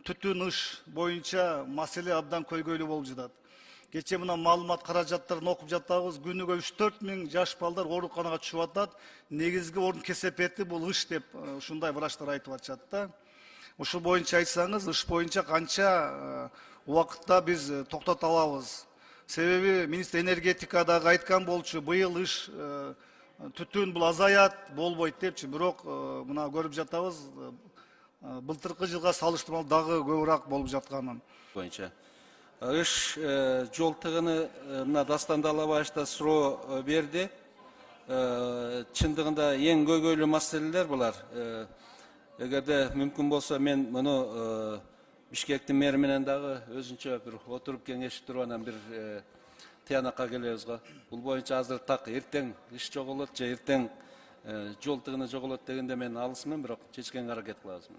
түтүн ыш боюнча маселе абдан көйгөйлүү болуп жатат. Кече мына маалымат каражаттарын окуп жатабыз. Күнүгө 3-4 миң жаш балдар ооруканага түшүп атат. Негизги орун кесепети бул ыш деп ушундай врачтар айтып атышат да. Ушул боюнча айтсаңыз, ыш боюнча канча убакытта биз токтото алабыз? Себеби министр энергетикадагы айткан болчу, быйыл ыш түтүн бул азаят, болбойт депчи. Бирок мына көрүп жатабыз, былтыркы жылга салыштырмалуу дагы көбүрөөк болуп жатканын. Боюнча ыш жол тыгынына Дастан Далабаевич суроо берди. Чындыгында эң көйгөйлүү маселелер булар. Эгерде мүмкүн болсо мен муну Бишкектин мэри менен дагы өзүнчө бир отуруп кеңешип туруп анан бир тыянакка келебиз го. Бул боюнча азыр так эртең иш жоголот же эртең жол тыгыны жоголот дегенде мен алысмын, бирок чечкенге аракет кылабыз.